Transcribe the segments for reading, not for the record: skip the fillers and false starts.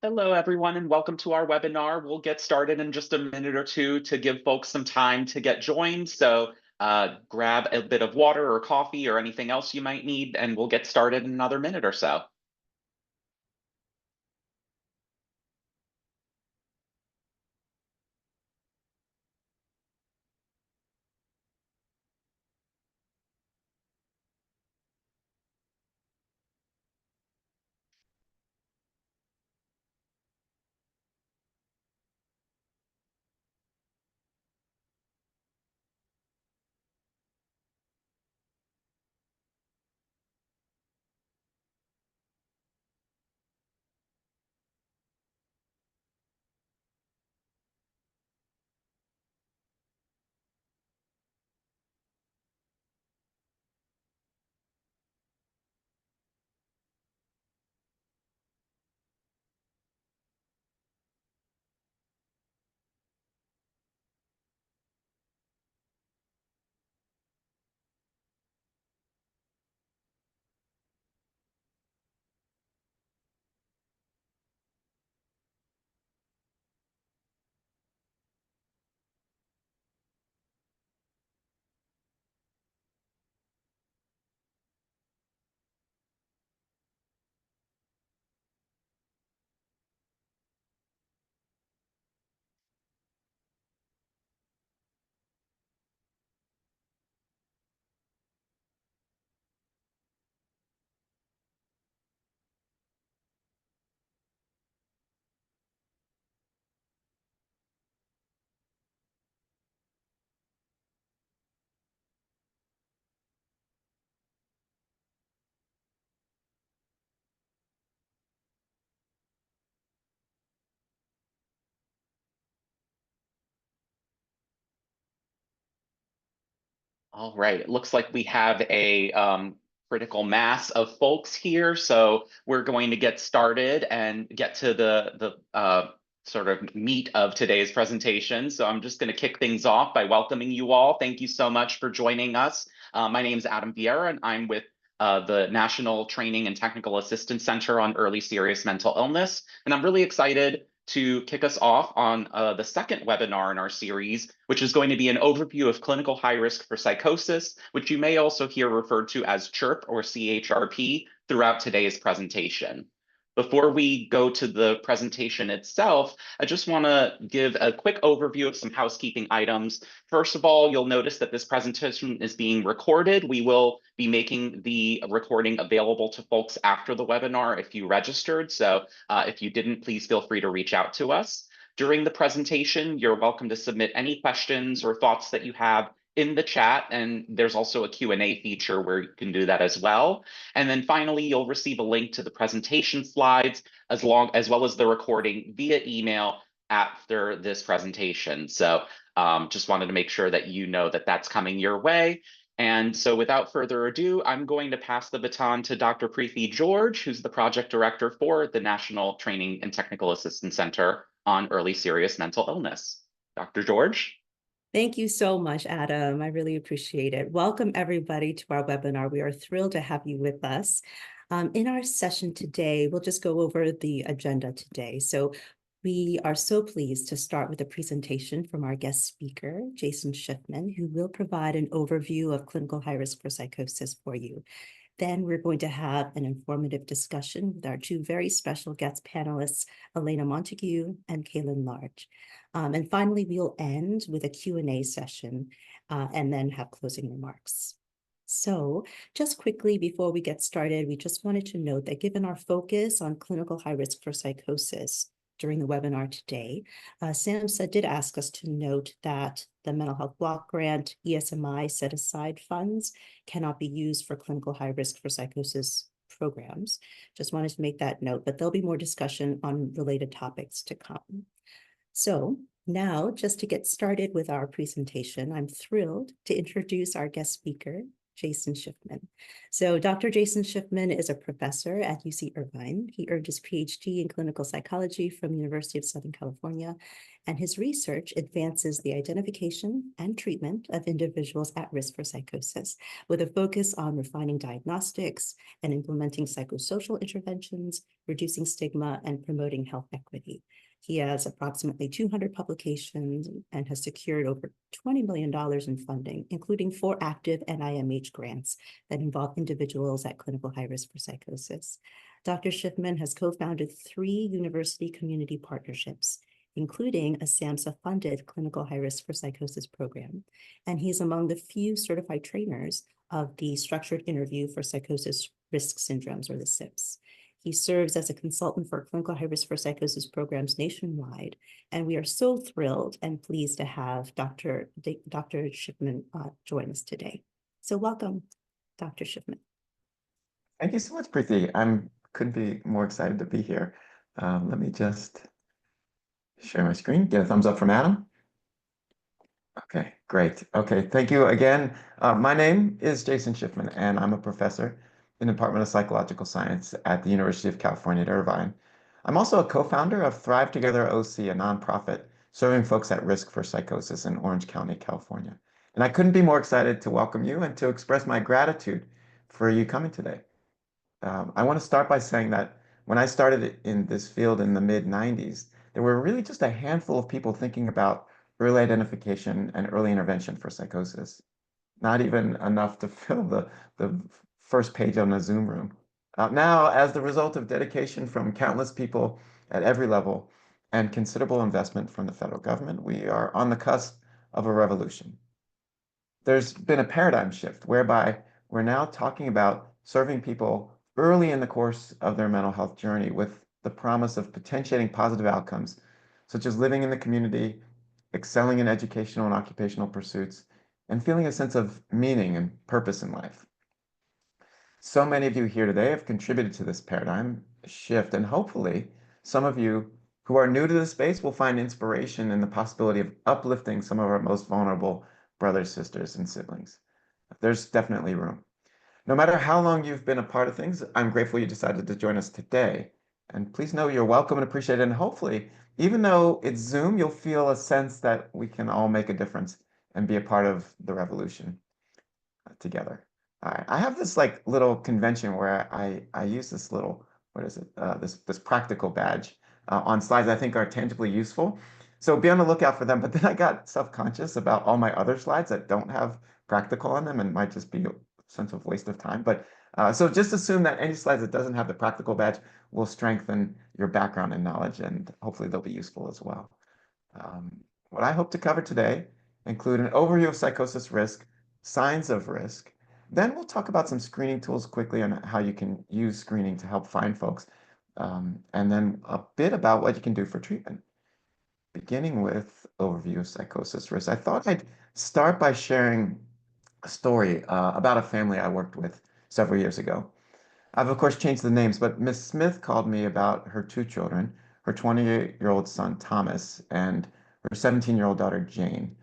Hello, everyone, and welcome to our webinar. We'll get started in just a minute or two to give folks some time to get joined. So grab a bit of water or coffee or anything else you might need, and we'll get started in another minute or so. All right, it looks like we have a critical mass of folks here, so we're going to get started and get to the sort of meat of today's presentation. So I'm just going to kick things off by welcoming you all. Thank you so much for joining us. My name is Adam Vieira, and I'm with the National Training and Technical Assistance Center on Early Serious Mental Illness, and I'm really excited to kick us off on the second webinar in our series, which is going to be an overview of clinical high risk for psychosis, which you may also hear referred to as CHIRP or CHR-P throughout today's presentation. Before we go to the presentation itself, I just want to give a quick overview of some housekeeping items. First of all, you'll notice that this presentation is being recorded. We will be making the recording available to folks after the webinar if you registered. So if you didn't, please feel free to reach out to us. During the presentation, you're welcome to submit any questions or thoughts that you have in the chat, and there's also a Q&A feature where you can do that as well. And then finally, you'll receive a link to the presentation slides as well as the recording via email after this presentation. So just wanted to make sure that you know that that's coming your way. And so without further ado, I'm going to pass the baton to Dr. Preeti George, who's the project director for the National Training and Technical Assistance Center on Early Serious Mental Illness. Dr. George? Thank you so much, Adam. I really appreciate it. Welcome, everybody, to our webinar. We are thrilled to have you with us. In our session today, we'll just go over the agenda today. So we are so pleased to start with a presentation from our guest speaker, Jason Schiffman, who will provide an overview of clinical high risk for psychosis for you. Then we're going to have an informative discussion with our two very special guest panelists, Elena Montague and Kaylin Large. And finally, we'll end with a Q&A session and then have closing remarks. So just quickly before we get started, we just wanted to note that given our focus on clinical high risk for psychosis during the webinar today, SAMHSA did ask us to note that the mental health block grant ESMI set aside funds cannot be used for clinical high risk for psychosis programs. Just wanted to make that note, but there'll be more discussion on related topics to come. So now, just to get started with our presentation, I'm thrilled to introduce our guest speaker, Jason Schiffman. So Dr. Jason Schiffman is a professor at UC Irvine. He earned his PhD in clinical psychology from the University of Southern California and his research advances the identification and treatment of individuals at risk for psychosis, with a focus on refining diagnostics and implementing psychosocial interventions, reducing stigma, and promoting health equity. He has approximately 200 publications and has secured over $20 million in funding, including 4 active NIMH grants that involve individuals at clinical high risk for psychosis. Dr. Schiffman has co-founded 3 university community partnerships, including a SAMHSA-funded clinical high risk for psychosis program. And he's among the few certified trainers of the Structured Interview for Psychosis Risk Syndromes, or the SIPS. He serves as a consultant for clinical high risk for psychosis programs nationwide. And we are so thrilled and pleased to have Dr. Schiffman join us today. So welcome, Dr. Schiffman. Thank you so much, Preeti. Couldn't be more excited to be here. Let me just share my screen, get a thumbs up from Adam. Okay, great. Okay, thank you again. My name is Jason Schiffman, and I'm a professor in the Department of Psychological Science at the University of California at Irvine. I'm also a co-founder of Thrive Together OC, a nonprofit serving folks at risk for psychosis in Orange County, California. And I couldn't be more excited to welcome you and to express my gratitude for you coming today. I want to start by saying that when I started in this field in the mid-90s, there were really just a handful of people thinking about early identification and early intervention for psychosis. Not even enough to fill the first page on a Zoom room. Now, as the result of dedication from countless people at every level and considerable investment from the federal government, we are on the cusp of a revolution. There's been a paradigm shift whereby we're now talking about serving people early in the course of their mental health journey with the promise of potentiating positive outcomes, such as living in the community, excelling in educational and occupational pursuits, and feeling a sense of meaning and purpose in life. So many of you here today have contributed to this paradigm shift, and hopefully some of you who are new to this space will find inspiration in the possibility of uplifting some of our most vulnerable brothers, sisters, and siblings. There's definitely room. No matter how long you've been a part of things, I'm grateful you decided to join us today. And please know you're welcome and appreciated. And hopefully, even though it's Zoom, you'll feel a sense that we can all make a difference and be a part of the revolution together. All right. I have this like little convention where I use this little, what is it? This practical badge on slides I think are tangibly useful. So be on the lookout for them. But then I got self-conscious about all my other slides that don't have practical on them and might just be sense of waste of time. But so just assume that any slides that doesn't have the practical badge will strengthen your background and knowledge, and hopefully they'll be useful as well. What I hope to cover today include an overview of psychosis risk, signs of risk. Then we'll talk about some screening tools quickly on how you can use screening to help find folks. And then a bit about what you can do for treatment. Beginning with overview of psychosis risk, I thought I'd start by sharing a story about a family I worked with several years ago. I've, of course, changed the names, but Miss Smith called me about her 2 children, her 28-year-old son, Thomas, and her 17-year-old daughter, Jane.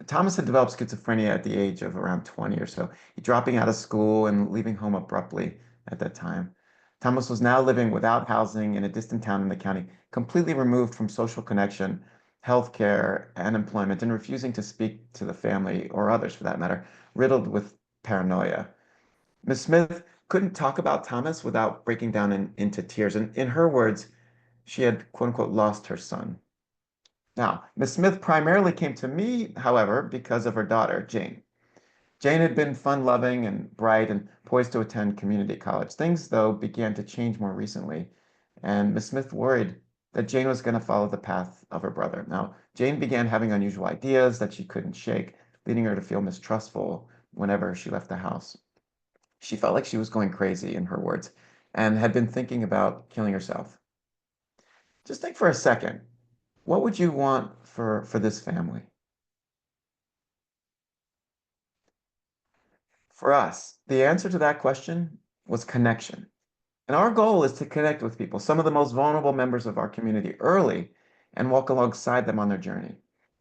Thomas had developed schizophrenia at the age of around 20 or so, dropping out of school and leaving home abruptly at that time. Thomas was now living without housing in a distant town in the county, completely removed from social connection, healthcare, and employment, and refusing to speak to the family, or others for that matter, riddled with paranoia. Miss Smith couldn't talk about Thomas without breaking down into tears, and in her words, she had, quote unquote, lost her son. Now, Miss Smith primarily came to me, however, because of her daughter, Jane. Jane had been fun-loving and bright and poised to attend community college. Things, though, began to change more recently, and Miss Smith worried that Jane was going to follow the path of her brother. Now, Jane began having unusual ideas that she couldn't shake, leading her to feel mistrustful whenever she left the house. She felt like she was going crazy, in her words, and had been thinking about killing herself. Just think for a second. What would you want for this family? For us, the answer to that question was connection. And our goal is to connect with people, some of the most vulnerable members of our community, early and walk alongside them on their journey.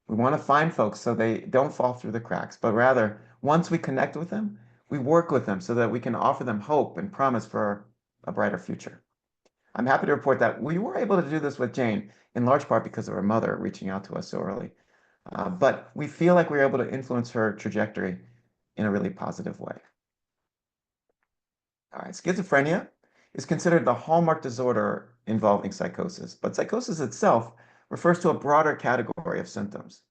We want to find folks so they don't fall through the cracks, but rather, once we connect with them, we work with them so that we can offer them hope and promise for a brighter future. I'm happy to report that we were able to do this with Jane, in large part because of her mother reaching out to us so early. But we feel like we were able to influence her trajectory in a really positive way. All right, schizophrenia is considered the hallmark disorder involving psychosis, but psychosis itself refers to a broader category of symptoms.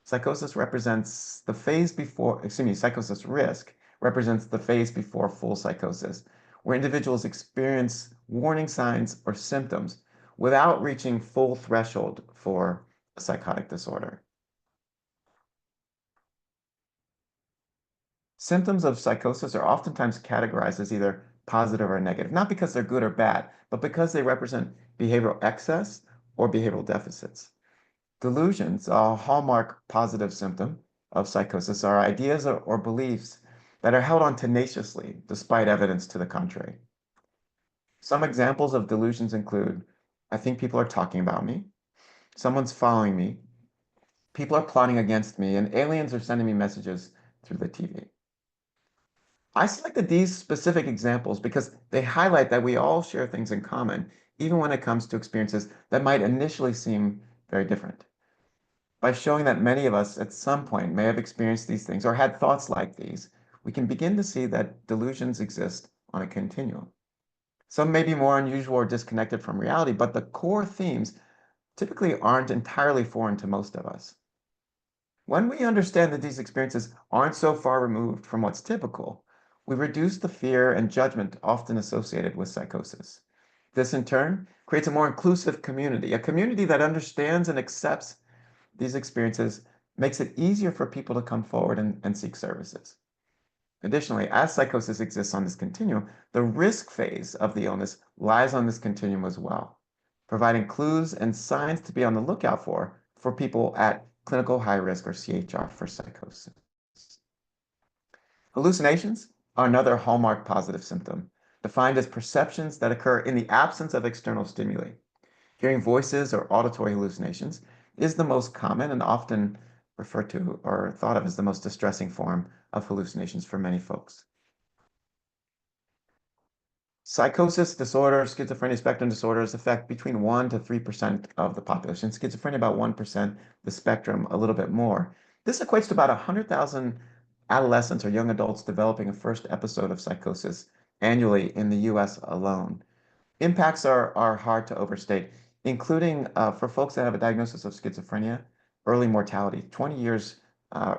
Psychosis represents the phase before, psychosis risk represents the phase before full psychosis, where individuals experience warning signs or symptoms without reaching full threshold for a psychotic disorder. Symptoms of psychosis are oftentimes categorized as either positive or negative, not because they're good or bad, but because they represent behavioral excess or behavioral deficits. Delusions, a hallmark positive symptom of psychosis, are ideas or beliefs that are held on tenaciously despite evidence to the contrary. Some examples of delusions include, I think people are talking about me, someone's following me, people are plotting against me, and aliens are sending me messages through the TV. I selected these specific examples because they highlight that we all share things in common, even when it comes to experiences that might initially seem very different. By showing that many of us at some point may have experienced these things or had thoughts like these, we can begin to see that delusions exist on a continuum. Some may be more unusual or disconnected from reality, but the core themes typically aren't entirely foreign to most of us. When we understand that these experiences aren't so far removed from what's typical, we reduce the fear and judgment often associated with psychosis. This, in turn, creates a more inclusive community, a community that understands and accepts these experiences, makes it easier for people to come forward and seek services. Additionally, as psychosis exists on this continuum, the risk phase of the illness lies on this continuum as well, providing clues and signs to be on the lookout for people at clinical high risk or CHR for psychosis. Hallucinations are another hallmark positive symptom, defined as perceptions that occur in the absence of external stimuli. Hearing voices or auditory hallucinations is the most common and often referred to or thought of as the most distressing form of hallucinations for many folks. Psychosis disorder, schizophrenia spectrum disorders affect between 1 to 3% of the population. Schizophrenia about 1%, the spectrum a little bit more. This equates to about 100,000 adolescents or young adults developing a first episode of psychosis annually in the US alone. Impacts are hard to overstate, including for folks that have a diagnosis of schizophrenia, early mortality, 20 years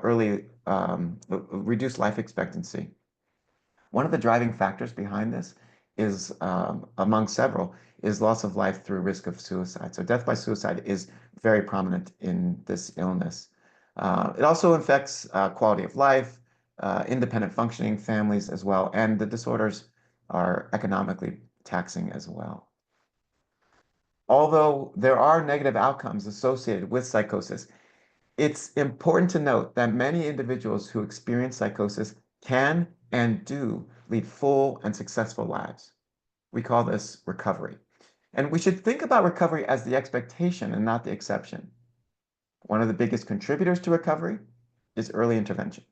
early reduced life expectancy. One of the driving factors behind this is, among several, is loss of life through risk of suicide. So death by suicide is very prominent in this illness. It also affects quality of life, independent functioning families as well, and the disorders are economically taxing as well. Although there are negative outcomes associated with psychosis, it's important to note that many individuals who experience psychosis can and do lead full and successful lives. We call this recovery. And we should think about recovery as the expectation and not the exception. One of the biggest contributors to recovery is early intervention.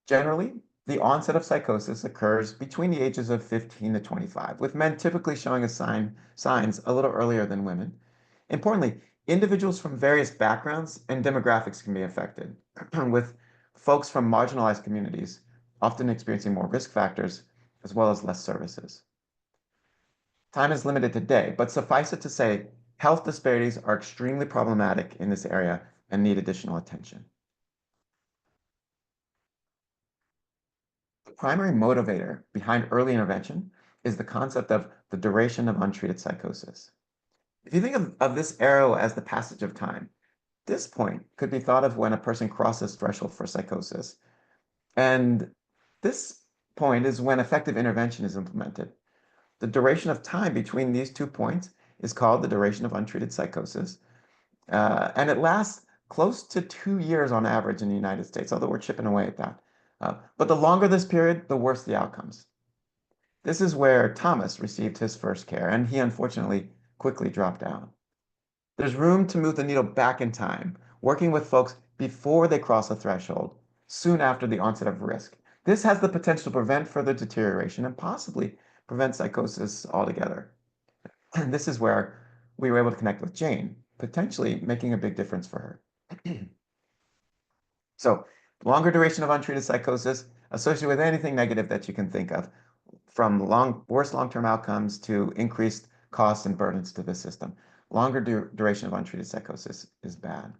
Generally, the onset of psychosis occurs between the ages of 15 to 25, with men typically showing signs a little earlier than women. Importantly, individuals from various backgrounds and demographics can be affected, with folks from marginalized communities often experiencing more risk factors as well as less services. Time is limited today, but suffice it to say, health disparities are extremely problematic in this area and need additional attention. The primary motivator behind early intervention is the concept of the duration of untreated psychosis. If you think of this arrow as the passage of time, this point could be thought of when a person crosses threshold for psychosis. And this point is when effective intervention is implemented. The duration of time between these 2 points is called the duration of untreated psychosis. And it lasts close to 2 years on average in the United States, although we're chipping away at that. But the longer this period, the worse the outcomes. This is where Thomas received his first care, and he unfortunately quickly dropped out. There's room to move the needle back in time, working with folks before they cross a threshold, soon after the onset of risk. This has the potential to prevent further deterioration and possibly prevent psychosis altogether. And this is where we were able to connect with Jane, potentially making a big difference for her. So, longer duration of untreated psychosis associated with anything negative that you can think of, from worse long-term outcomes to increased costs and burdens to the system. Longer duration of untreated psychosis is bad.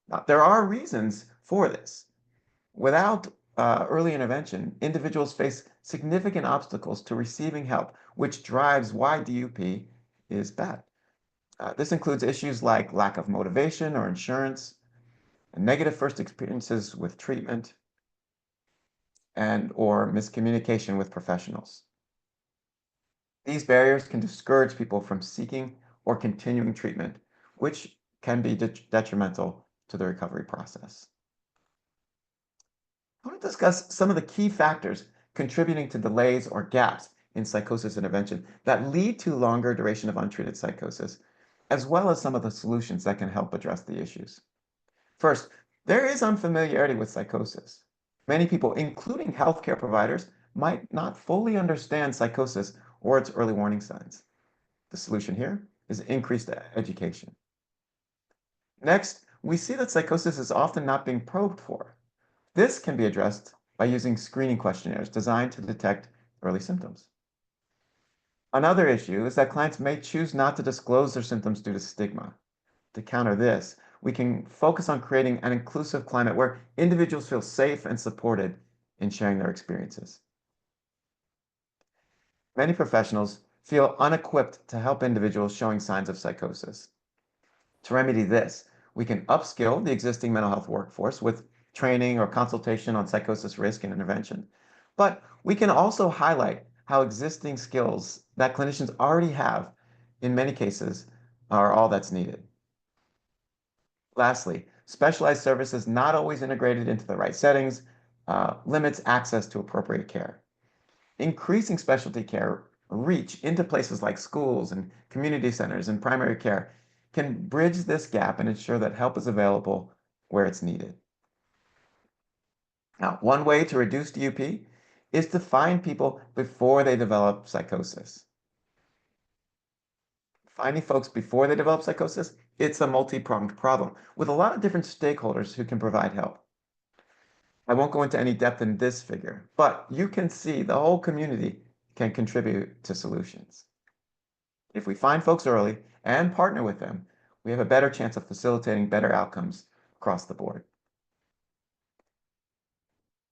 Now, there are reasons for this. Without early intervention, individuals face significant obstacles to receiving help, which drives why DUP is bad. This includes issues like lack of motivation or insurance, negative first experiences with treatment, and or miscommunication with professionals. These barriers can discourage people from seeking or continuing treatment, which can be detrimental to the recovery process. I want to discuss some of the key factors contributing to delays or gaps in psychosis intervention that lead to longer duration of untreated psychosis, as well as some of the solutions that can help address the issues. First, there is unfamiliarity with psychosis. Many people, including healthcare providers, might not fully understand psychosis or its early warning signs. The solution here is increased education. Next, we see that psychosis is often not being probed for. This can be addressed by using screening questionnaires designed to detect early symptoms. Another issue is that clients may choose not to disclose their symptoms due to stigma. To counter this, we can focus on creating an inclusive climate where individuals feel safe and supported in sharing their experiences. Many professionals feel unequipped to help individuals showing signs of psychosis. To remedy this, we can upskill the existing mental health workforce with training or consultation on psychosis risk and intervention. But we can also highlight how existing skills that clinicians already have, in many cases, are all that's needed. Lastly, specialized services not always integrated into the right settings limits access to appropriate care. Increasing specialty care reach into places like schools and community centers and primary care can bridge this gap and ensure that help is available where it's needed. Now, one way to reduce DUP is to find people before they develop psychosis. Finding folks before they develop psychosis, it's a multi-pronged problem with a lot of different stakeholders who can provide help. I won't go into any depth in this figure, but you can see the whole community can contribute to solutions. If we find folks early and partner with them, we have a better chance of facilitating better outcomes across the board.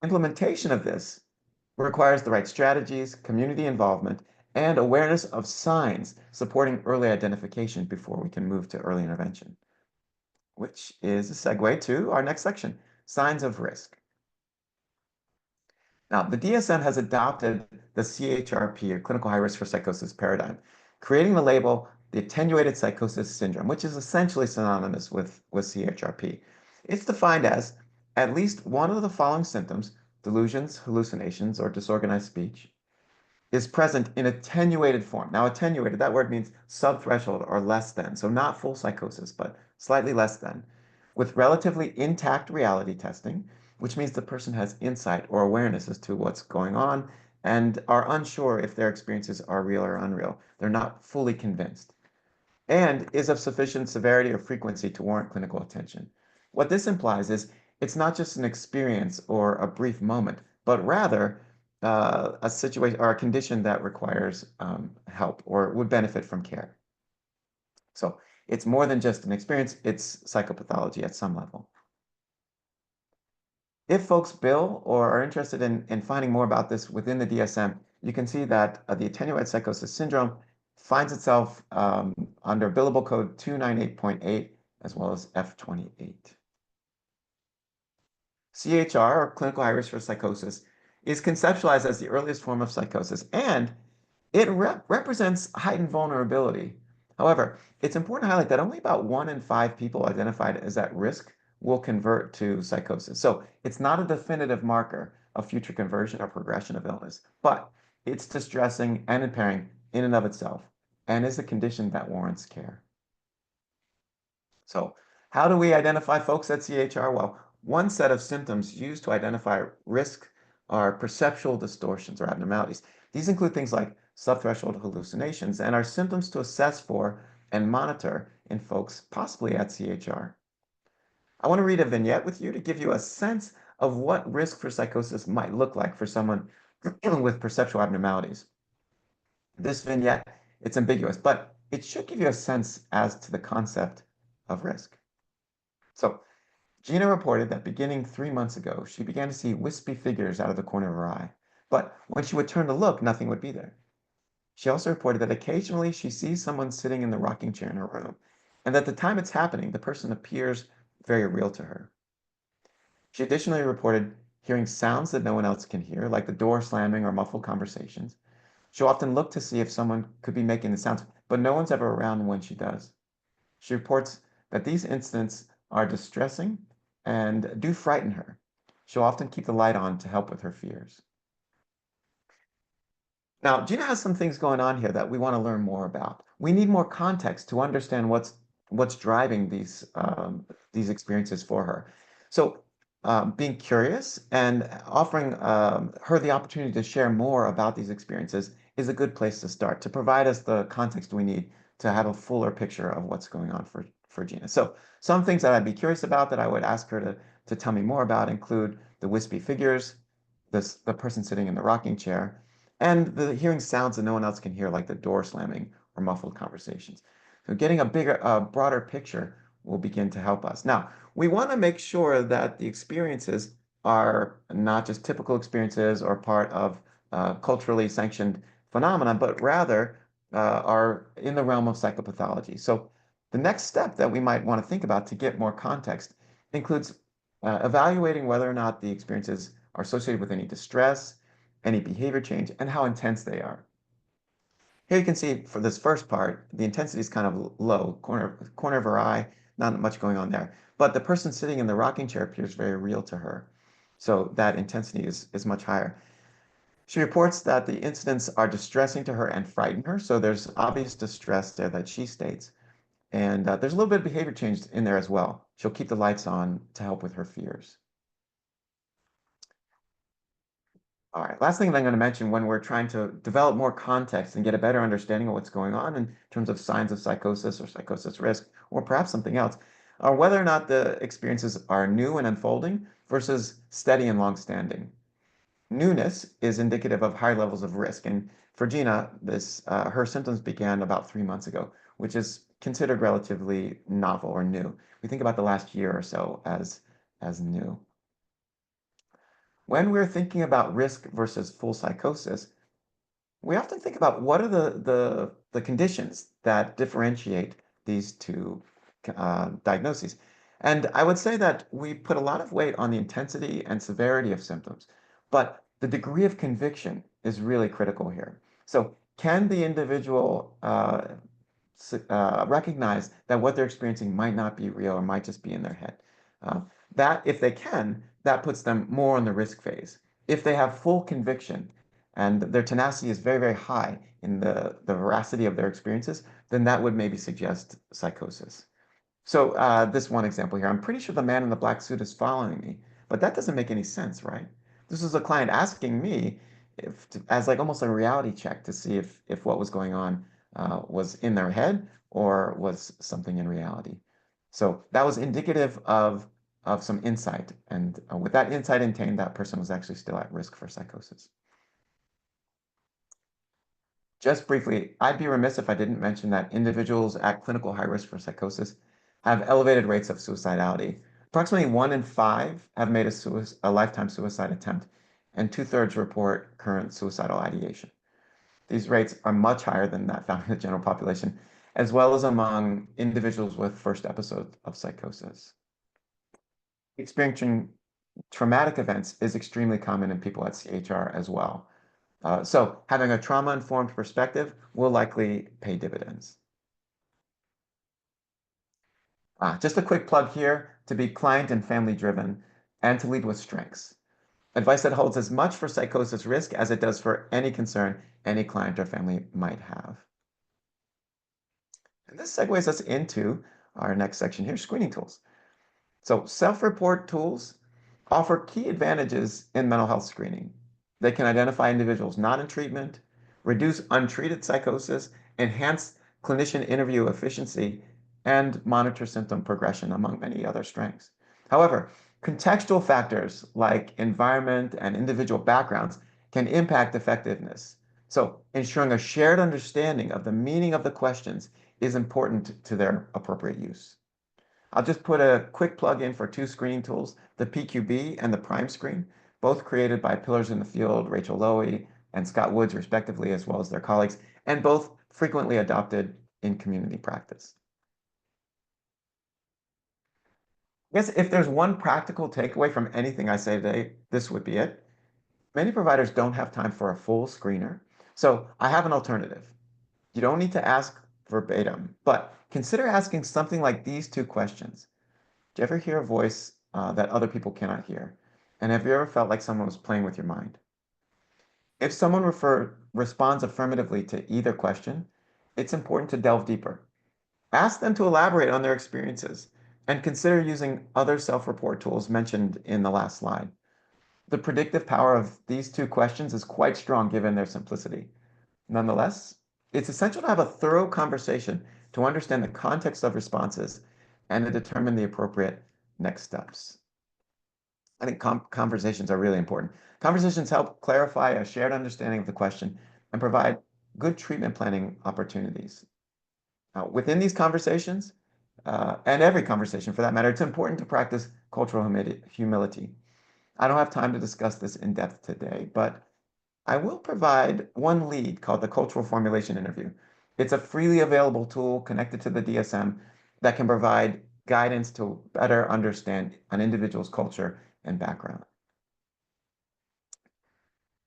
Implementation of this requires the right strategies, community involvement, and awareness of signs supporting early identification before we can move to early intervention, which is a segue to our next section, signs of risk. Now, the DSM has adopted the CHR-P, or clinical high risk for psychosis paradigm, creating the label the attenuated psychosis syndrome, which is essentially synonymous with CHR-P. It's defined as at least one of the following symptoms, delusions, hallucinations, or disorganized speech, is present in attenuated form. Now, attenuated, that word means subthreshold or less than, so not full psychosis, but slightly less than, with relatively intact reality testing, which means the person has insight or awareness as to what's going on and are unsure if their experiences are real or unreal. They're not fully convinced, and is of sufficient severity or frequency to warrant clinical attention. What this implies is it's not just an experience or a brief moment, but rather a situation or a condition that requires help or would benefit from care. So it's more than just an experience, it's psychopathology at some level. If folks bill or are interested in finding more about this within the DSM, you can see that the attenuated psychosis syndrome finds itself under billable code 298.8 as well as F28. CHR, or clinical high risk for psychosis, is conceptualized as the earliest form of psychosis, and it represents heightened vulnerability. However, it's important to highlight that only about 1 in 5 people identified as at risk will convert to psychosis. So it's not a definitive marker of future conversion or progression of illness, but it's distressing and impairing in and of itself, and is a condition that warrants care. So how do we identify folks at CHR? Well, one set of symptoms used to identify risk are perceptual distortions or abnormalities. These include things like subthreshold hallucinations, and are symptoms to assess for and monitor in folks possibly at CHR. I want to read a vignette with you to give you a sense of what risk for psychosis might look like for someone with perceptual abnormalities. This vignette, it's ambiguous, but it should give you a sense as to the concept of risk. So, Gina reported that beginning 3 months ago, she began to see wispy figures out of the corner of her eye, but when she would turn to look, nothing would be there. She also reported that occasionally she sees someone sitting in the rocking chair in her room, and that the time it's happening, the person appears very real to her. She additionally reported hearing sounds that no one else can hear, like the door slamming or muffled conversations. She'll often look to see if someone could be making the sounds, but no one's ever around when she does. She reports that these incidents are distressing and do frighten her. She'll often keep the light on to help with her fears. Now, Gina has some things going on here that we want to learn more about. We need more context to understand what's driving these experiences for her. So, being curious and offering her the opportunity to share more about these experiences is a good place to start, to provide us the context we need to have a fuller picture of what's going on for Gina. So, some things that I'd be curious about that I would ask her to tell me more about include the wispy figures, the person sitting in the rocking chair, and the hearing sounds that no one else can hear, like the door slamming or muffled conversations. So getting a broader picture will begin to help us. Now, we want to make sure that the experiences are not just typical experiences or part of culturally sanctioned phenomena, but rather are in the realm of psychopathology. So the next step that we might want to think about to get more context includes evaluating whether or not the experiences are associated with any distress, any behavior change, and how intense they are. Here you can see for this first part, the intensity is kind of low, corner of her eye, not much going on there. But the person sitting in the rocking chair appears very real to her. So that intensity is much higher. She reports that the incidents are distressing to her and frighten her. So there's obvious distress there that she states. And there's a little bit of behavior change in there as well. She'll keep the lights on to help with her fears. All right, last thing that I'm going to mention when we're trying to develop more context and get a better understanding of what's going on in terms of signs of psychosis or psychosis risk, or perhaps something else, are whether or not the experiences are new and unfolding versus steady and long-standing. Newness is indicative of high levels of risk, and for Gina, her symptoms began about 3 months ago, which is considered relatively novel or new. We think about the last year or so as new. When we're thinking about risk versus full psychosis, we often think about what are the conditions that differentiate these two diagnoses. And I would say that we put a lot of weight on the intensity and severity of symptoms, but the degree of conviction is really critical here. So can the individual recognize that what they're experiencing might not be real or might just be in their head? That, if they can, that puts them more on the risk phase. If they have full conviction and their tenacity is very, very high in the veracity of their experiences, then that would maybe suggest psychosis. So this one example here, I'm pretty sure the man in the black suit is following me, but that doesn't make any sense, right? This is a client asking me as like almost a reality check to see if what was going on was in their head or was something in reality. So that was indicative of some insight. And with that insight obtained, that person was actually still at risk for psychosis. Just briefly, I'd be remiss if I didn't mention that individuals at clinical high risk for psychosis have elevated rates of suicidality. Approximately 1 in 5 have made a lifetime suicide attempt, and 2/3 report current suicidal ideation. These rates are much higher than that found in the general population, as well as among individuals with first episode of psychosis. Experiencing traumatic events is extremely common in people at CHR as well. So having a trauma-informed perspective will likely pay dividends. Just a quick plug here to be client and family driven and to lead with strengths. Advice that holds as much for psychosis risk as it does for any concern any client or family might have. And this segues us into our next section here, screening tools. So self-report tools offer key advantages in mental health screening. They can identify individuals not in treatment, reduce untreated psychosis, enhance clinician interview efficiency, and monitor symptom progression, among many other strengths. However, contextual factors like environment and individual backgrounds can impact effectiveness. So ensuring a shared understanding of the meaning of the questions is important to their appropriate use. I'll just put a quick plug in for two screening tools, the PQB and the Prime Screen, both created by Pillars in the Field, Rachel Lowy and Scott Woods, respectively, as well as their colleagues, and both frequently adopted in community practice. I guess if there's one practical takeaway from anything I say today, this would be it. Many providers don't have time for a full screener, so I have an alternative. You don't need to ask verbatim, but consider asking something like these two questions. Do you ever hear a voice that other people cannot hear? And have you ever felt like someone was playing with your mind? If someone responds affirmatively to either question, it's important to delve deeper. Ask them to elaborate on their experiences and consider using other self-report tools mentioned in the last slide. The predictive power of these two questions is quite strong given their simplicity. Nonetheless, it's essential to have a thorough conversation to understand the context of responses and to determine the appropriate next steps. I think conversations are really important. Conversations help clarify a shared understanding of the question and provide good treatment planning opportunities. Within these conversations, and every conversation for that matter, it's important to practice cultural humility. I don't have time to discuss this in depth today, but I will provide one lead called the Cultural Formulation Interview. It's a freely available tool connected to the DSM that can provide guidance to better understand an individual's culture and background.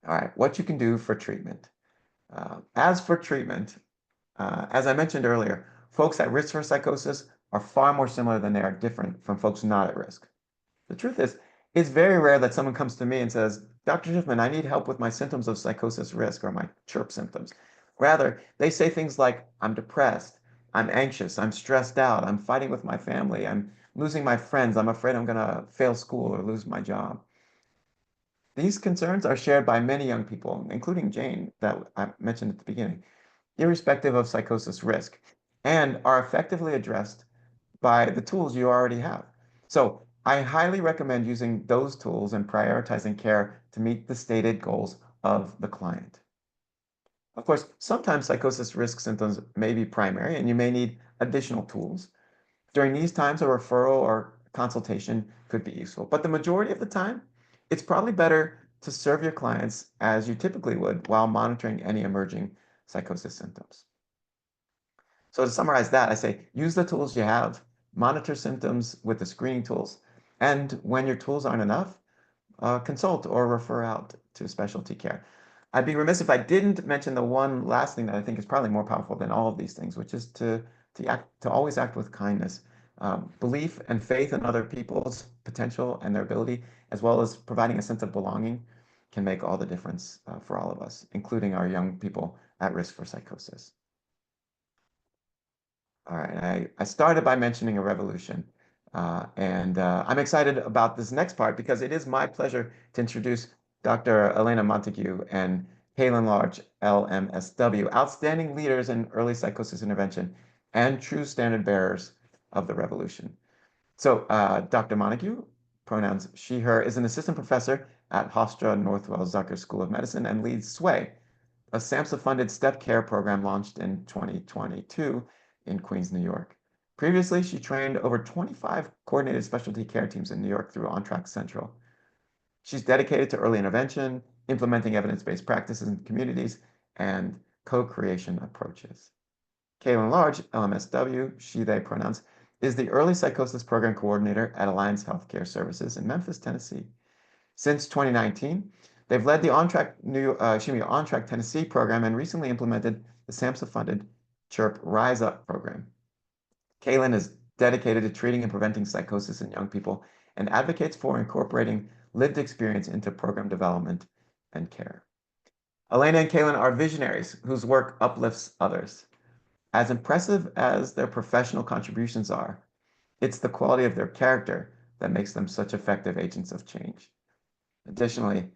All right, what you can do for treatment. As for treatment, as I mentioned earlier, folks at risk for psychosis are far more similar than they are different from folks not at risk. The truth is, it's very rare that someone comes to me and says, Dr. Schiffman, I need help with my symptoms of psychosis risk or my CHR-P symptoms. Rather, they say things like, I'm depressed, I'm anxious, I'm stressed out, I'm fighting with my family, I'm losing my friends, I'm afraid I'm going to fail school or lose my job. These concerns are shared by many young people, including Jane, that I mentioned at the beginning, irrespective of psychosis risk, and are effectively addressed by the tools you already have. So I highly recommend using those tools and prioritizing care to meet the stated goals of the client. Of course, sometimes psychosis risk symptoms may be primary and you may need additional tools. During these times, a referral or consultation could be useful, but the majority of the time, it's probably better to serve your clients as you typically would while monitoring any emerging psychosis symptoms. So to summarize that, I say use the tools you have, monitor symptoms with the screening tools, and when your tools aren't enough, consult or refer out to specialty care. I'd be remiss if I didn't mention the one last thing that I think is probably more powerful than all of these things, which is to always act with kindness. Belief and faith in other people's potential and their ability, as well as providing a sense of belonging, can make all the difference for all of us, including our young people at risk for psychosis. All right, I started by mentioning a revolution, and I'm excited about this next part because it is my pleasure to introduce Dr. Elena Montague and Kaylin Large, LMSW, outstanding leaders in early psychosis intervention and true standard bearers of the revolution. So Dr. Montague, pronouns she, her, is an assistant professor at Hofstra Northwell Zucker School of Medicine and leads SWAY, a SAMHSA-funded step care program launched in 2022 in Queens, New York. Previously, she trained over 25 coordinated specialty care teams in New York through On Track Central. She's dedicated to early intervention, implementing evidence-based practices in communities, and co-creation approaches. Kaylin Large, LMSW, she, they pronouns, is the Early Psychosis Program Coordinator at Alliance Healthcare Services in Memphis, Tennessee. Since 2019, they've led the On Track Tennessee program and recently implemented the SAMHSA-funded CHR-P Rise Up program. Kaylin is dedicated to treating and preventing psychosis in young people and advocates for incorporating lived experience into program development and care. Elena and Kaylin are visionaries whose work uplifts others. As impressive as their professional contributions are, it's the quality of their character that makes them such effective agents of change. Additionally,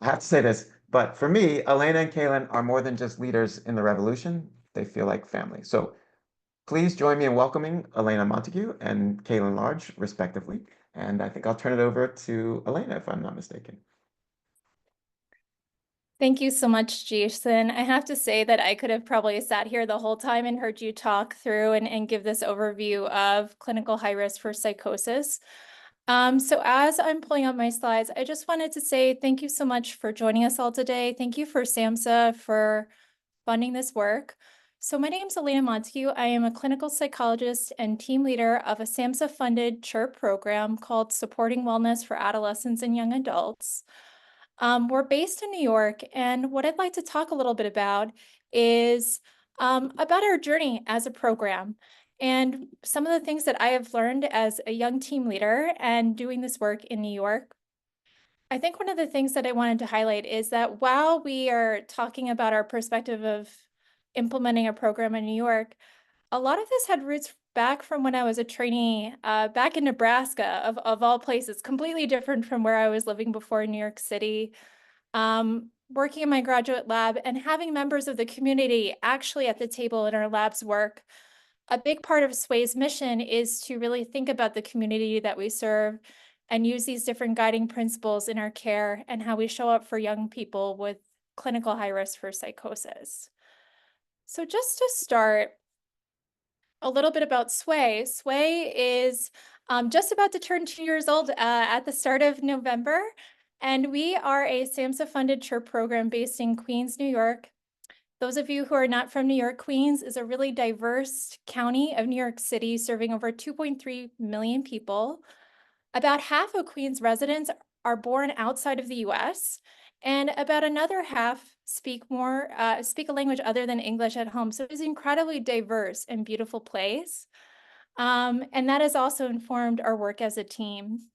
I have to say this, But for me, Elena and Kaylin are more than just leaders in the revolution. They feel like family. So please join me in welcoming Elena Montague and Kaylin Large, respectively. And I think I'll turn it over to Elena, if I'm not mistaken. Thank you so much, Jason. I have to say that I could have probably sat here the whole time and heard you talk through and give this overview of clinical high risk for psychosis. So as I'm pulling up my slides, I just wanted to say thank you so much for joining us all today. Thank you for SAMHSA for funding this work. So my name is Elena Montague. I am a clinical psychologist and team leader of a SAMHSA-funded CHR-P program called Supporting Wellness for Adolescents and Young Adults. We're based in New York, and what I'd like to talk a little bit about is about our journey as a program and some of the things that I have learned as a young team leader and doing this work in New York. I think one of the things that I wanted to highlight is that while we are talking about our perspective of implementing a program in New York, a lot of this had roots back from when I was a trainee back in Nebraska, of all places, completely different from where I was living before in New York City, working in my graduate lab and having members of the community actually at the table in our lab's work. A big part of SWAY's mission is to really think about the community that we serve and use these different guiding principles in our care and how we show up for young people with clinical high risk for psychosis. So just to start, a little bit about SWAY. SWAY is just about to turn 2 years old at the start of November, and we are a SAMHSA-funded CHR-P program based in Queens, New York. Those of you who are not from New York, Queens is a really diverse county of New York City, serving over 2.3 million people. About half of Queens residents are born outside of the US, and about another half speak a language other than English at home. So it's an incredibly diverse and beautiful place. And that has also informed our work as a team.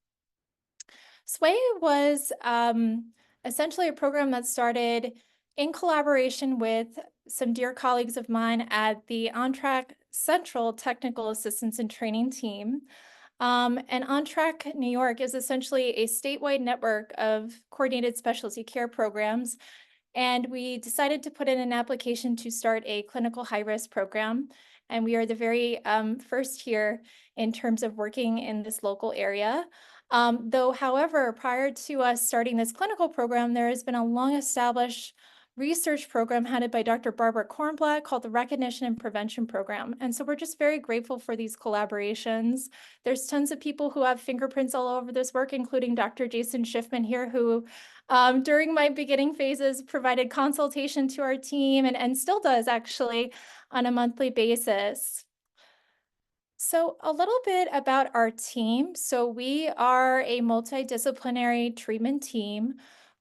SWAY was essentially a program that started in collaboration with some dear colleagues of mine at the On Track Central Technical Assistance and Training Team. And On Track New York is essentially a statewide network of coordinated specialty care programs. And we decided to put in an application to start a clinical high-risk program. And we are the very first here in terms of working in this local area. Though, however, prior to us starting this clinical program, there has been a long-established research program headed by Dr. Barbara Kornblatt called the Recognition and Prevention Program. And so we're just very grateful for these collaborations. There's tons of people who have fingerprints all over this work, including Dr. Jason Schiffman here, who during my beginning phases provided consultation to our team and still does actually on a monthly basis. So a little bit about our team. So we are a multidisciplinary treatment team.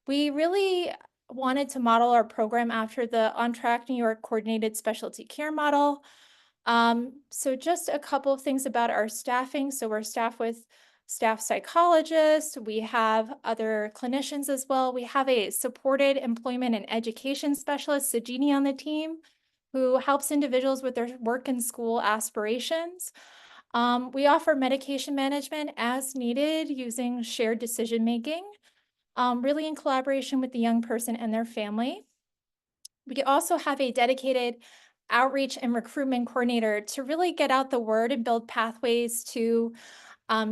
We really wanted to model our program after the On Track New York Coordinated Specialty Care model. So just a couple of things about our staffing. So we're staffed with staff psychologists. We have other clinicians as well. We have a supported employment and education specialist, Sajini, on the team, who helps individuals with their work and school aspirations. We offer medication management as needed using shared decision-making, really in collaboration with the young person and their family. We also have a dedicated outreach and recruitment coordinator to really get out the word and build pathways to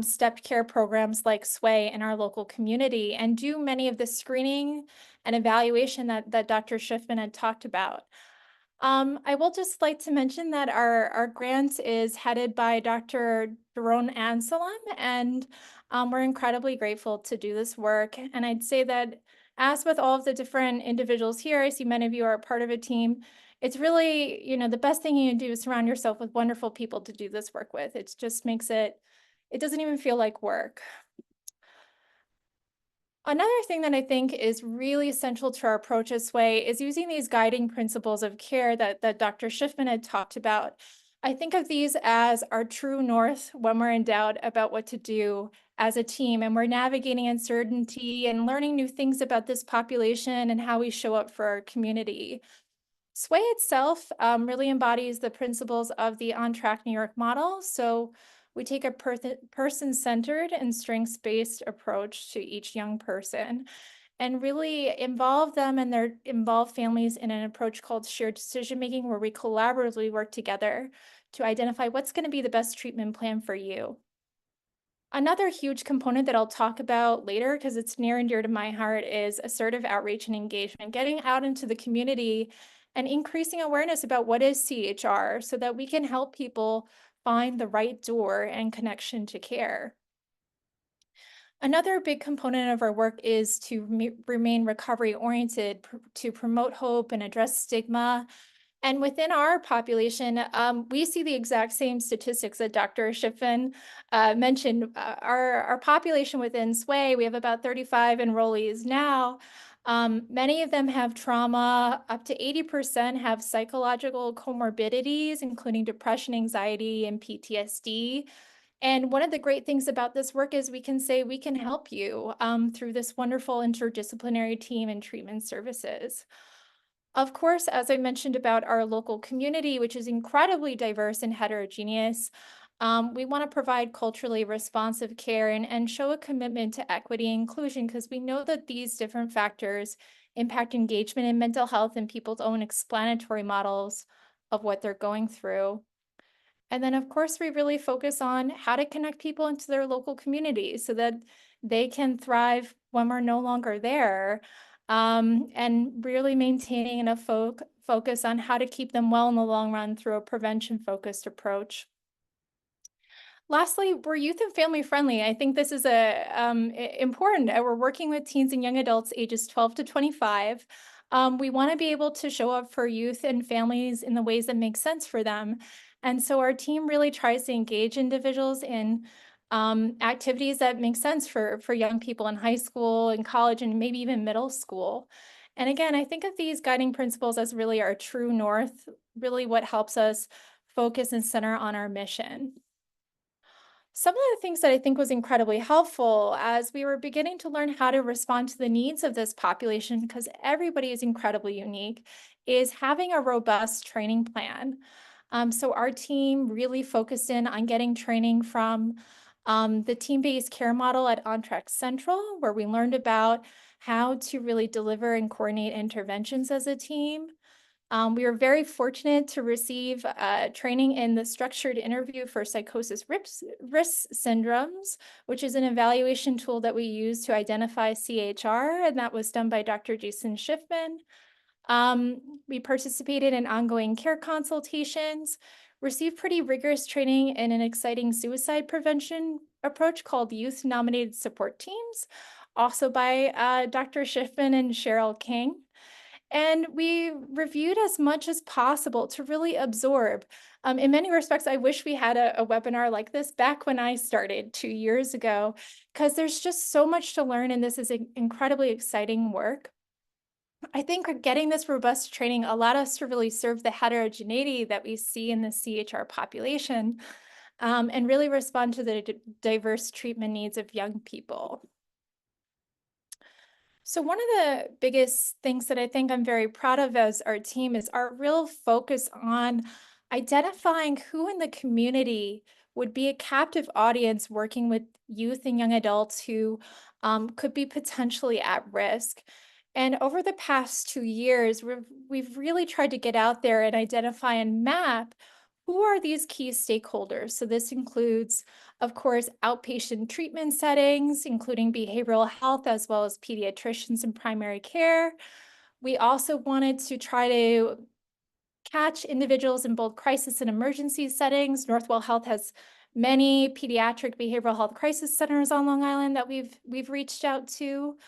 stepped care programs like SWAY in our local community and do many of the screening and evaluation that Dr. Schiffman had talked about. I will just like to mention that our grant is headed by Dr. Daron Anselm, and we're incredibly grateful to do this work. And I'd say that as with all of the different individuals here, I see many of you are a part of a team. It's really, the best thing you can do is surround yourself with wonderful people to do this work with. It just makes it doesn't even feel like work. Another thing that I think is really essential to our approach this way is using these guiding principles of care that Dr. Schiffman had talked about. I think of these as our true north when we're in doubt about what to do as a team and we're navigating uncertainty and learning new things about this population and how we show up for our community. SWAY itself really embodies the principles of the On Track New York model. So we take a person-centered and strengths-based approach to each young person. and really involve them and involve families in an approach called shared decision-making, where we collaboratively work together to identify what's going to be the best treatment plan for you. Another huge component that I'll talk about later, because it's near and dear to my heart, is assertive outreach and engagement, getting out into the community and increasing awareness about what is CHR so that we can help people find the right door and connection to care. Another big component of our work is to remain recovery oriented, to promote hope and address stigma. And within our population, we see the exact same statistics that Dr. Schiffman mentioned. Our population within SWAY, we have about 35 enrollees now. Many of them have trauma. Up to 80% have psychological comorbidities, including depression, anxiety, and PTSD. And one of the great things about this work is we can say we can help you through this wonderful interdisciplinary team and treatment services. Of course, as I mentioned about our local community, which is incredibly diverse and heterogeneous, we want to provide culturally responsive care and show a commitment to equity and inclusion, because we know that these different factors impact engagement and mental health and people's own explanatory models of what they're going through. And then, of course, we really focus on how to connect people into their local communities so that they can thrive when we're no longer there, and really maintaining enough focus on how to keep them well in the long run through a prevention-focused approach. Lastly, we're youth and family friendly. I think this is important. We're working with teens and young adults ages 12 to 25. We want to be able to show up for youth and families in the ways that make sense for them. And so our team really tries to engage individuals in activities that make sense for young people in high school and college and maybe even middle school. And again, I think of these guiding principles as really our true north, really what helps us focus and center on our mission. Some of the things that I think was incredibly helpful as we were beginning to learn how to respond to the needs of this population, because everybody is incredibly unique, is having a robust training plan. So our team really focused in on getting training from the team-based care model at On-Track Central, where we learned about how to really deliver and coordinate interventions as a team. We were very fortunate to receive training in the structured interview for psychosis risk syndromes, which is an evaluation tool that we use to identify CHR, and that was done by Dr. Jason Schiffman. We participated in ongoing care consultations, received pretty rigorous training in an exciting suicide prevention approach called Youth Nominated Support Teams, also by Dr. Schiffman and Cheryl King. And we reviewed as much as possible to really absorb. In many respects, I wish we had a webinar like this back when I started 2 years ago, because there's just so much to learn, and this is incredibly exciting work. I think getting this robust training allowed us to really serve the heterogeneity that we see in the CHR population, and really respond to the diverse treatment needs of young people. So one of the biggest things that I think I'm very proud of as our team is our real focus on identifying who in the community would be a captive audience working with youth and young adults who could be potentially at risk. And over the past 2 years, we've really tried to get out there and identify and map who are these key stakeholders. So this includes, of course, outpatient treatment settings, including behavioral health, as well as pediatricians and primary care. We also wanted to try to catch individuals in both crisis and emergency settings. Northwell Health has many pediatric behavioral health crisis centers on Long Island that we've reached out to.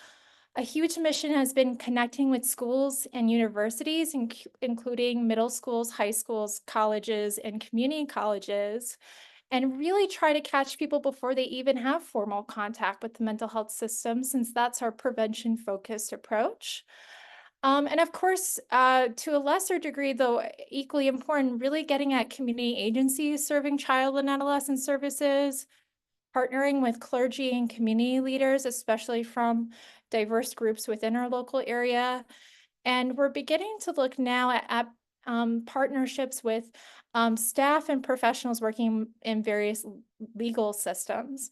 A huge mission has been connecting with schools and universities, including middle schools, high schools, colleges, and community colleges, and really try to catch people before they even have formal contact with the mental health system, since that's our prevention-focused approach. And of course, to a lesser degree, though equally important, really getting at community agencies serving child and adolescent services, partnering with clergy and community leaders, especially from diverse groups within our local area. And we're beginning to look now at partnerships with staff and professionals working in various legal systems.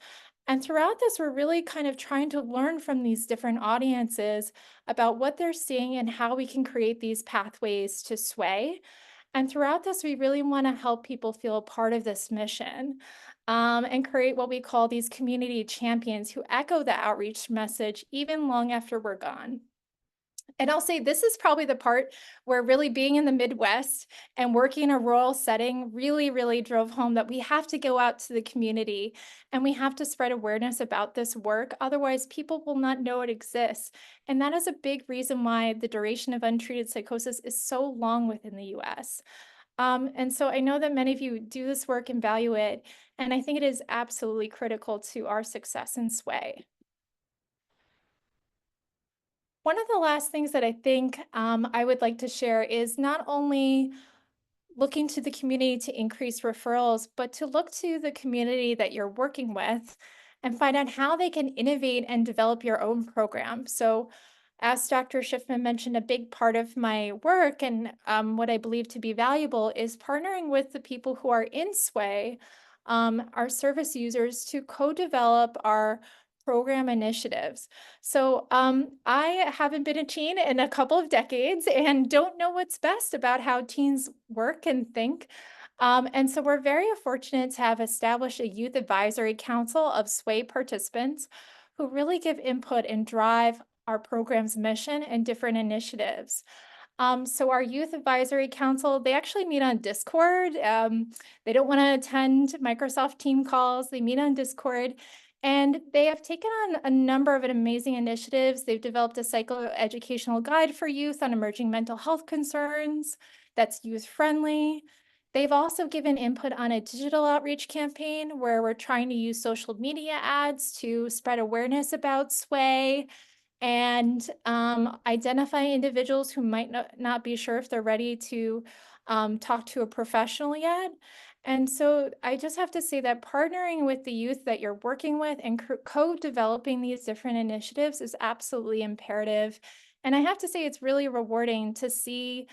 And throughout this, we're really kind of trying to learn from these different audiences about what they're seeing and how we can create these pathways to sway. And throughout this, we really want to help people feel a part of this mission, and create what we call these community champions who echo the outreach message even long after we're gone. And I'll say this is probably the part where really being in the Midwest and working in a rural setting really, really drove home that we have to go out to the community and we have to spread awareness about this work. Otherwise, people will not know it exists. And that is a big reason why the duration of untreated psychosis is so long within the US. And so I know that many of you do this work and value it, and I think it is absolutely critical to our success and sway. One of the last things that I think I would like to share is not only looking to the community to increase referrals, but to look to the community that you're working with and find out how they can innovate and develop your own program. So as Dr. Schiffman mentioned, a big part of my work and what I believe to be valuable is partnering with the people who are in Sway, our service users, to co-develop our program initiatives. So I haven't been a teen in a couple of decades and don't know what's best about how teens work and think. And so we're very fortunate to have established a youth advisory council of SWAY participants who really give input and drive our program's mission and different initiatives. So our youth advisory council, they actually meet on Discord. They don't want to attend Microsoft team calls. They meet on Discord. And they have taken on a number of amazing initiatives. They've developed a psychoeducational guide for youth on emerging mental health concerns that's youth-friendly. They've also given input on a digital outreach campaign where we're trying to use social media ads to spread awareness about SWAY and identify individuals who might not be sure if they're ready to talk to a professional yet. And so I just have to say that partnering with the youth that you're working with and co-developing these different initiatives is absolutely imperative. And I have to say it's really rewarding to see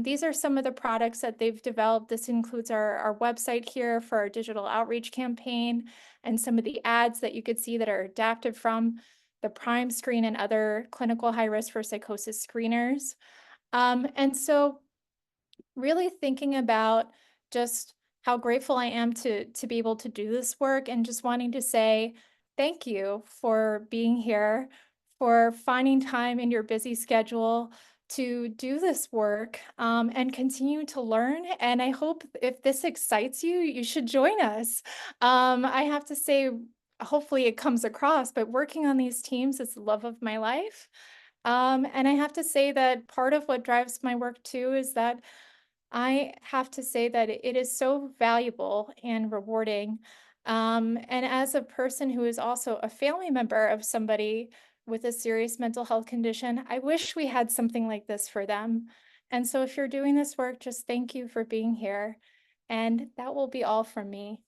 these are some of the products that they've developed. This includes our website here for our digital outreach campaign and some of the ads that you could see that are adapted from the PRIME screen and other clinical high risk for psychosis screeners. And so really thinking about just how grateful I am to be able to do this work and just wanting to say thank you for being here, for finding time in your busy schedule to do this work and continue to learn. And I hope if this excites you, you should join us. I have to say, hopefully it comes across, but working on these teams is the love of my life. And I have to say that part of what drives my work too is that I have to say that it is so valuable and rewarding. And as a person who is also a family member of somebody with a serious mental health condition, I wish we had something like this for them. And so if you're doing this work, just thank you for being here. And that will be all from me.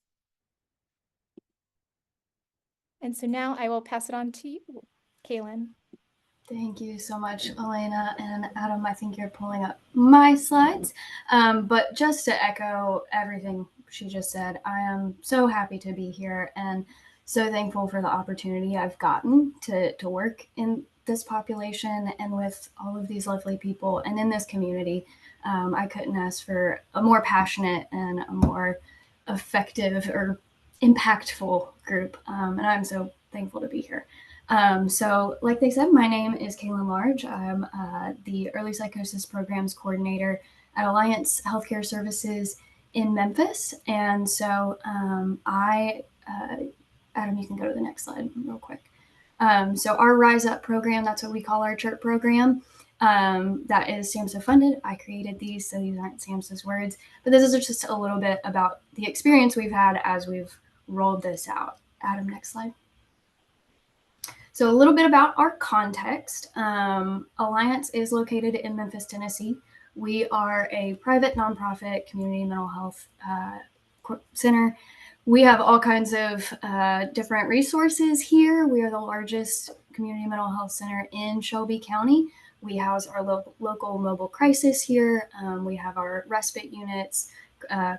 And so now I will pass it on to you, Kaylin. Thank you so much, Elena and Adam. I think you're pulling up my slides. But just to echo everything she just said, I am so happy to be here and so thankful for the opportunity I've gotten to work in this population and with all of these lovely people and in this community. I couldn't ask for a more passionate and a more effective or impactful group. And I'm so thankful to be here. So like they said, my name is Kaylin Large. I'm the Early Psychosis Programs Coordinator at Alliance Healthcare Services in Memphis. And so Adam, you can go to the next slide real quick. So our Rise Up program, that's what we call our CHR-P program. That is SAMHSA funded. I created these, so these aren't SAMHSA's words. But this is just a little bit about the experience we've had as we've rolled this out. Adam, next slide. So a little bit about our context. Alliance is located in Memphis, Tennessee. We are a private nonprofit community mental health center. We have all kinds of different resources here. We are the largest community mental health center in Shelby County. We house our local mobile crisis here. We have our respite units,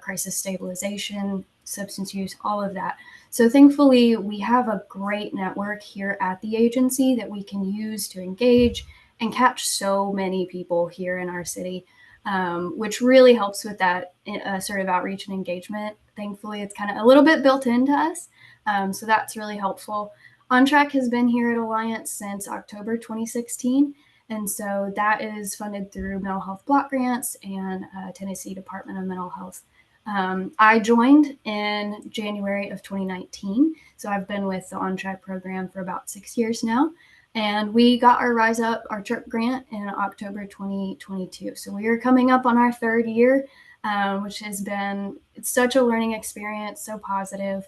crisis stabilization, substance use, all of that. So thankfully, we have a great network here at the agency that we can use to engage and catch so many people here in our city, which really helps with that sort of outreach and engagement. Thankfully, it's kind of a little bit built into us. So that's really helpful. On Track has been here at Alliance since October 2016. And so that is funded through mental health block grants and Tennessee Department of Mental Health. I joined in January of 2019. So I've been with the On Track program for about 6 years now. And we got our Rise Up, our CHR-P grant in October 2022. So we are coming up on our 3rd year, which has been such a learning experience, so positive.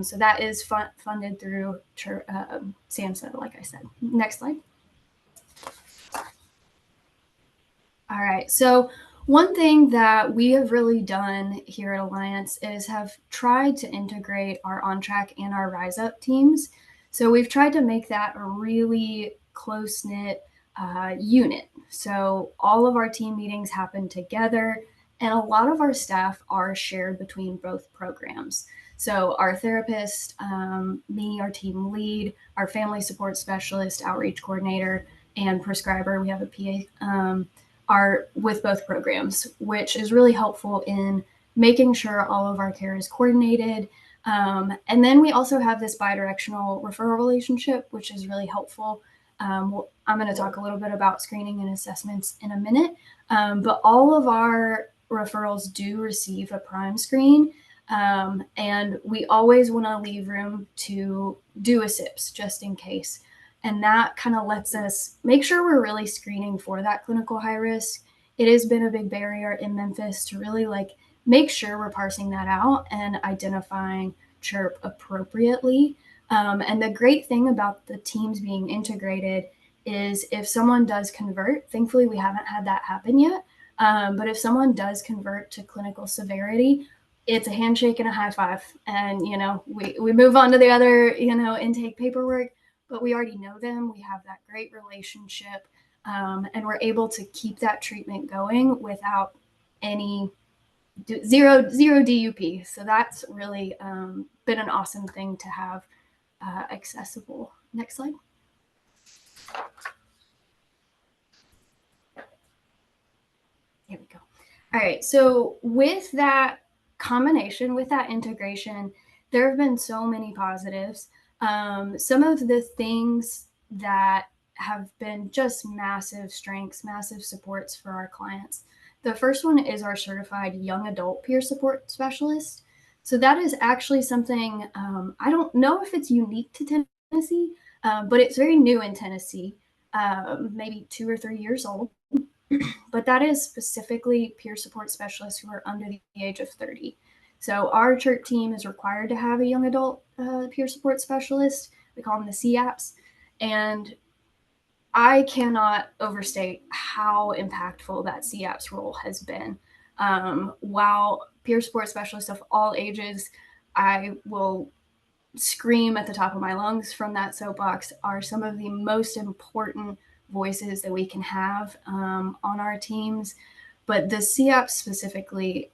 So that is funded through SAMHSA, like I said. Next slide. All right, so one thing that we have really done here at Alliance is have tried to integrate our On Track and our Rise Up teams. So we've tried to make that a really close-knit unit. So all of our team meetings happen together, and a lot of our staff are shared between both programs. So our therapist, me, our team lead, our family support specialist, outreach coordinator, and prescriber, we have a PA, are with both programs, which is really helpful in making sure all of our care is coordinated. And then we also have this bidirectional referral relationship, which is really helpful. I'm going to talk a little bit about screening and assessments in a minute, but all of our referrals do receive a prime screen. And we always want to leave room to do a SIPS just in case. And that kind of lets us make sure we're really screening for that clinical high risk. It has been a big barrier in Memphis to really make sure we're parsing that out and identifying CHR-P appropriately. And the great thing about the teams being integrated is if someone does convert, thankfully we haven't had that happen yet, but if someone does convert to clinical severity, it's a handshake and a high five. And, we move on to the other, intake paperwork, but we already know them. We have that great relationship, and we're able to keep that treatment going without any zero DUP. So that's really been an awesome thing to have accessible. Next slide. Here we go. All right. So with that combination, with that integration, there have been so many positives. Some of the things that have been just massive strengths, massive supports for our clients. The first one is our certified young adult peer support specialist. So that is actually something, I don't know if it's unique to Tennessee, but it's very new in Tennessee, maybe 2 or 3 years old. But that is specifically peer support specialists who are under the age of 30. So our CHR-P team is required to have a young adult peer support specialist. We call them the CAPs. And I cannot overstate how impactful that CAPs role has been. While peer support specialists of all ages, I will scream at the top of my lungs from that soapbox, are some of the most important voices that we can have on our teams. But the CAPs specifically,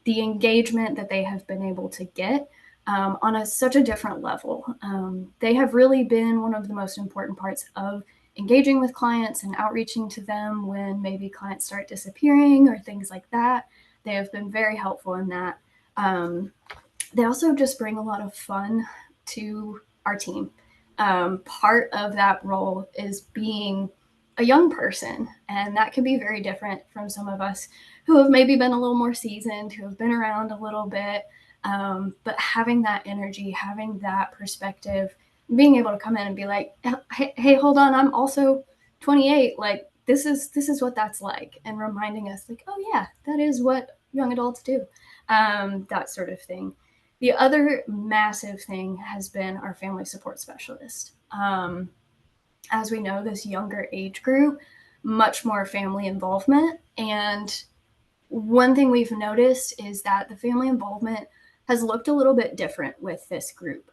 the engagement that they have been able to get on such a different level. They have really been one of the most important parts of engaging with clients and outreaching to them when maybe clients start disappearing or things like that. They have been very helpful in that. They also just bring a lot of fun to our team. Part of that role is being a young person, and that can be very different from some of us who have maybe been a little more seasoned, who have been around a little bit, but having that energy, having that perspective, being able to come in and be like, hey, hold on, I'm also 28. Like, this is what that's like, and reminding us like, oh yeah, that is what young adults do, that sort of thing. The other massive thing has been our family support specialist. As we know, this younger age group, much more family involvement. And one thing we've noticed is that the family involvement has looked a little bit different with this group.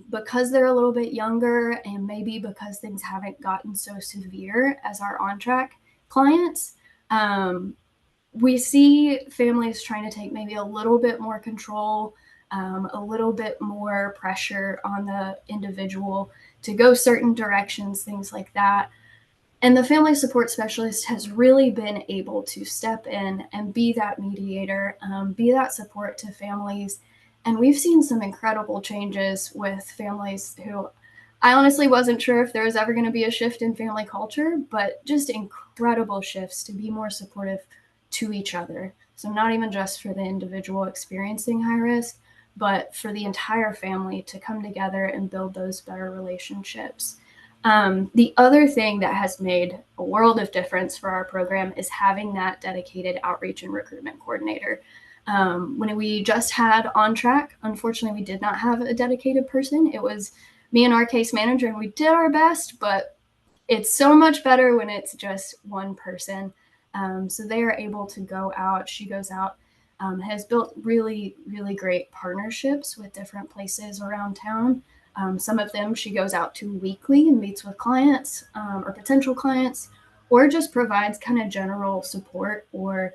Because they're a little bit younger, and maybe because things haven't gotten so severe as our on-track clients, we see families trying to take maybe a little bit more control a little bit more pressure on the individual to go certain directions, things like that. And the family support specialist has really been able to step in and be that mediator, be that support to families. And we've seen some incredible changes with families who I honestly wasn't sure if there was ever going to be a shift in family culture, but just incredible shifts to be more supportive to each other. So not even just for the individual experiencing high risk, but for the entire family to come together and build those better relationships. The other thing that has made a world of difference for our program is having that dedicated outreach and recruitment coordinator. When we just had On Track, unfortunately, we did not have a dedicated person. It was me and our case manager, and we did our best, but it's so much better when it's just one person. So they are able to go out. She goes out, has built really, really great partnerships with different places around town. Some of them she goes out to weekly and meets with clients or potential clients, or just provides kind of general support or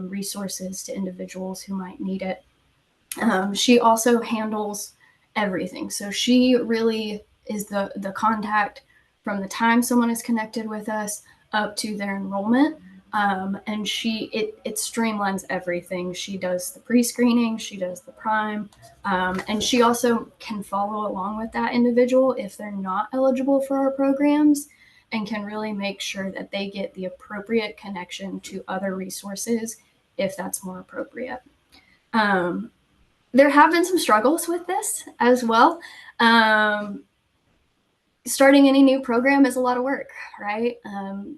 resources to individuals who might need it. She also handles everything. So she really is the contact from the time someone is connected with us up to their enrollment. And it streamlines everything. She does the pre-screening, she does the prime, and she also can follow along with that individual if they're not eligible for our programs, and can really make sure that they get the appropriate connection to other resources if that's more appropriate. There have been some struggles with this as well. Starting any new program is a lot of work, right?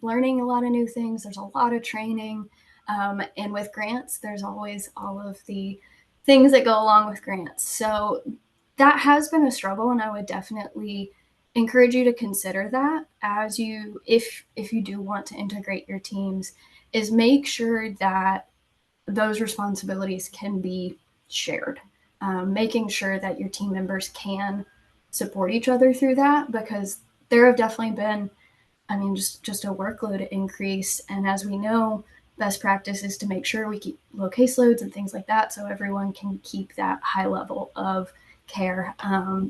Learning a lot of new things. There's a lot of training. And with grants, there's always all of the things that go along with grants. So that has been a struggle, and I would definitely encourage you to consider that as you, if you do want to integrate your teams, is make sure that those responsibilities can be shared. Making sure that your team members can support each other through that, because there have definitely been, just a workload increase. And as we know, best practice is to make sure we keep low caseloads and things like that, so everyone can keep that high level of care.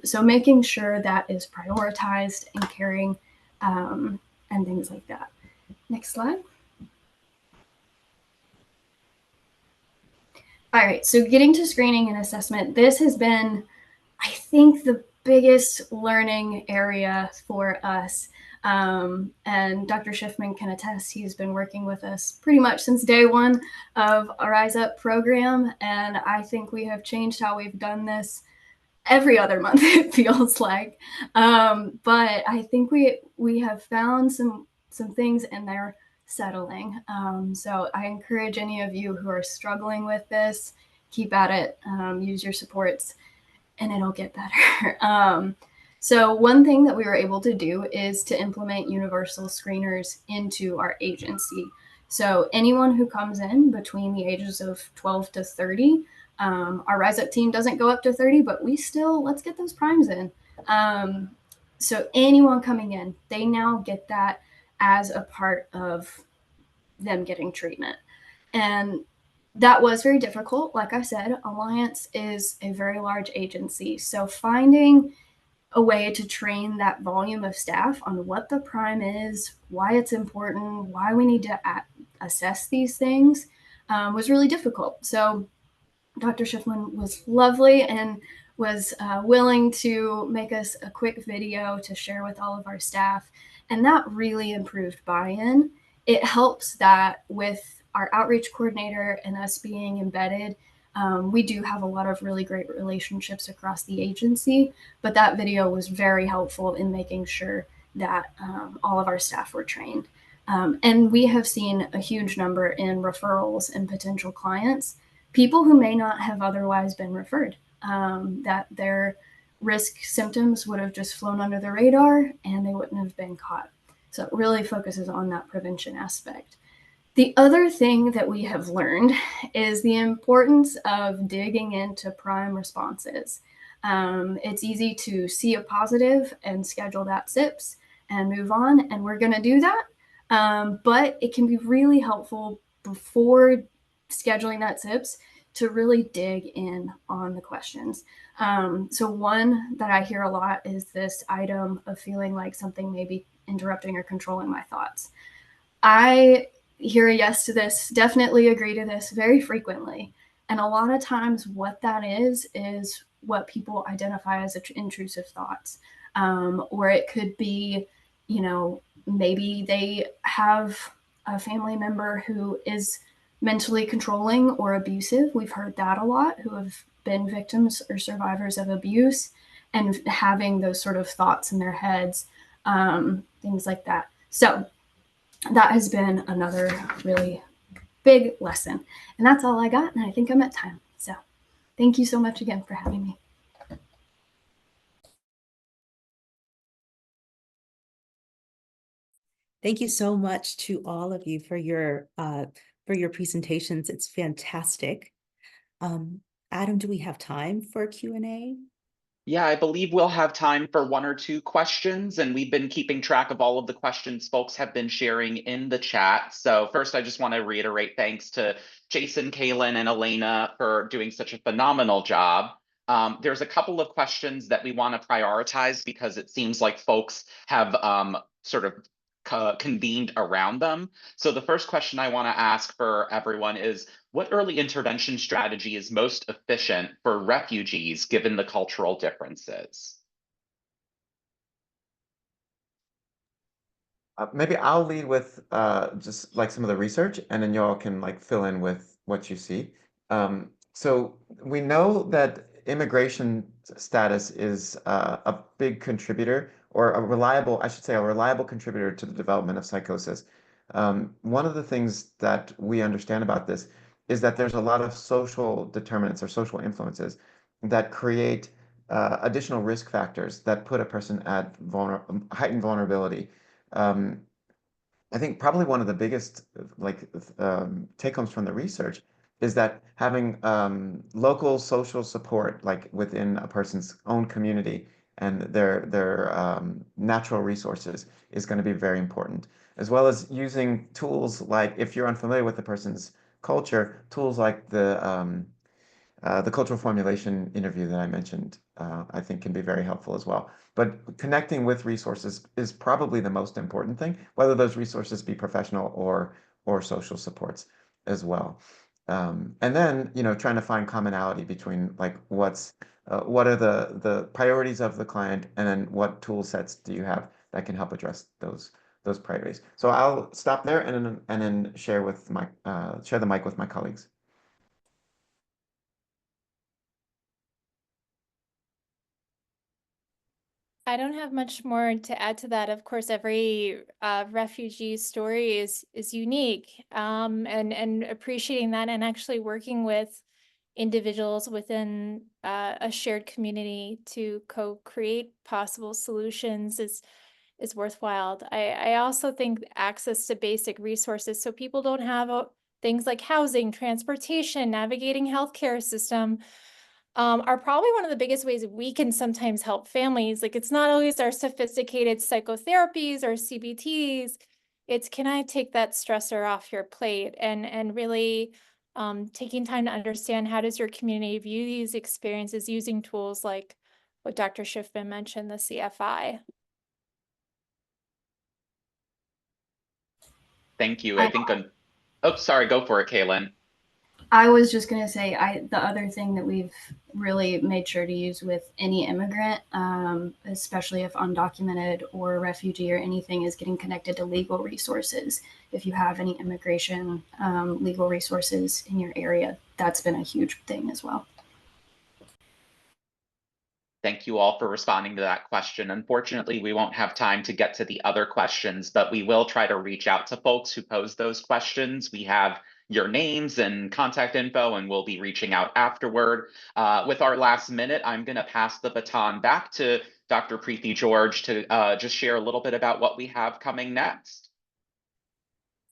So making sure that is prioritized and caring and things like that. Next slide. All right, so getting to screening and assessment, this has been, I think, the biggest learning area for us. And Dr. Schiffman can attest, he's been working with us pretty much since day one of our Rise Up program. And I think we have changed how we've done this every other month, it feels like. But I think we have found some things in there settling. So I encourage any of you who are struggling with this, keep at it, use your supports, and it'll get better. So one thing that we were able to do is to implement universal screeners into our agency. So anyone who comes in between the ages of 12 to 30, our Rise Up team doesn't go up to 30, but we still, let's get those primes in. So anyone coming in, they now get that as a part of them getting treatment. And that was very difficult. Like I said, Alliance is a very large agency. So finding a way to train that volume of staff on what the prime is, why it's important, why we need to assess these things was really difficult. So Dr. Schiffman was lovely and was willing to make us a quick video to share with all of our staff. And that really improved buy-in. It helps that with our outreach coordinator and us being embedded, we do have a lot of really great relationships across the agency, but that video was very helpful in making sure that all of our staff were trained. And we have seen a huge number in referrals and potential clients, people who may not have otherwise been referred, that their risk symptoms would have just flown under the radar and they wouldn't have been caught. So it really focuses on that prevention aspect. The other thing that we have learned is the importance of digging into prime responses. It's easy to see a positive and schedule that SIPS and move on, and we're going to do that. But it can be really helpful before scheduling that SIPS to really dig in on the questions. So one that I hear a lot is this item of feeling like something may be interrupting or controlling my thoughts. I hear a yes to this, definitely agree to this very frequently. And a lot of times what that is what people identify as intrusive thoughts. Or it could be, you know, maybe they have a family member who is mentally controlling or abusive. We've heard that a lot, who have been victims or survivors of abuse and having those sort of thoughts in their heads, things like that. So that has been another really big lesson. And that's all I got. And I think I'm at time. So thank you so much again for having me. Thank you so much to all of you for your presentations. It's fantastic. Adam, do we have time for a Q&A? Yeah, I believe we'll have time for 1 or 2 questions, and we've been keeping track of all of the questions folks have been sharing in the chat. So first, I just want to reiterate thanks to Jason, Kaylin, and Elena for doing such a phenomenal job. There's a couple of questions that we want to prioritize because it seems like folks have sort of convened around them. So the first question I want to ask for everyone is, what early intervention strategy is most efficient for refugees given the cultural differences? Maybe I'll lead with just like some of the research, and then y'all can like fill in with what you see. So we know that immigration status is a big contributor, or a reliable, I should say, a reliable contributor to the development of psychosis. One of the things that we understand about this is that there's a lot of social determinants or social influences that create additional risk factors that put a person at heightened vulnerability. I think probably one of the biggest take homes from the research is that having local social support, like within a person's own community and their natural resources, is going to be very important, as well as using tools like, if you're unfamiliar with the person's culture, tools like the cultural formulation interview that I mentioned, I think can be very helpful as well. But connecting with resources is probably the most important thing, whether those resources be professional or social supports as well. And then, you know, trying to find commonality between like what are the priorities of the client, and then what tool sets do you have that can help address those priorities. So I'll stop there and then share the mic with my colleagues. I don't have much more to add to that. Of course, every refugee story is unique, and appreciating that, and actually working with individuals within a shared community to co-create possible solutions is worthwhile. I also think access to basic resources, so people don't have things like housing, transportation, navigating healthcare system, are probably one of the biggest ways we can sometimes help families. Like, it's not always our sophisticated psychotherapies or CBTs. It's, can I take that stressor off your plate, and really taking time to understand, how does your community view these experiences using tools like what Dr. Schiffman mentioned, the CFI. Thank you. I think oh, sorry, go for it, Kaylin. I was just going to say, the other thing that we've really made sure to use with any immigrant, especially if undocumented or refugee or anything, is getting connected to legal resources. If you have any immigration legal resources in your area, that's been a huge thing as well. Thank you all for responding to that question. Unfortunately, we won't have time to get to the other questions, but we will try to reach out to folks who pose those questions. We have your names and contact info, and we'll be reaching out afterward. With our last minute, I'm going to pass the baton back to Dr. Preeti George to just share a little bit about what we have coming next.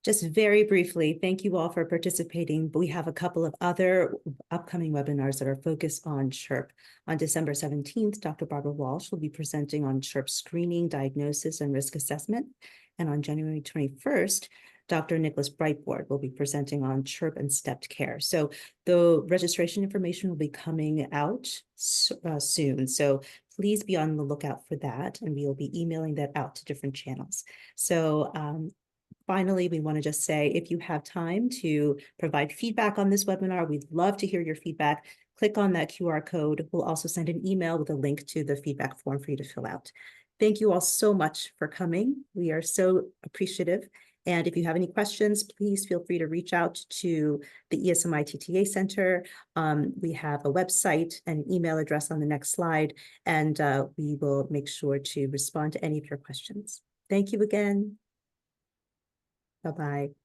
Just very briefly, thank you all for participating. But we have a couple of other upcoming webinars that are focused on CHR-P. On December 17th, Dr. Barbara Walsh will be presenting on CHR-P screening, diagnosis, and risk assessment. And on January 21st, Dr. Nicholas Brightboard will be presenting on CHIRP and stepped care. So the registration information will be coming out soon. So please be on the lookout for that, and we will be emailing that out to different channels. So finally, we want to just say, if you have time to provide feedback on this webinar, we'd love to hear your feedback. Click on that QR code. We'll also send an email with a link to the feedback form for you to fill out. Thank you all so much for coming. We are so appreciative. And if you have any questions, please feel free to reach out to the ESMI TTA Center. We have a website and email address on the next slide, and we will make sure to respond to any of your questions. Thank you again. Bye-bye.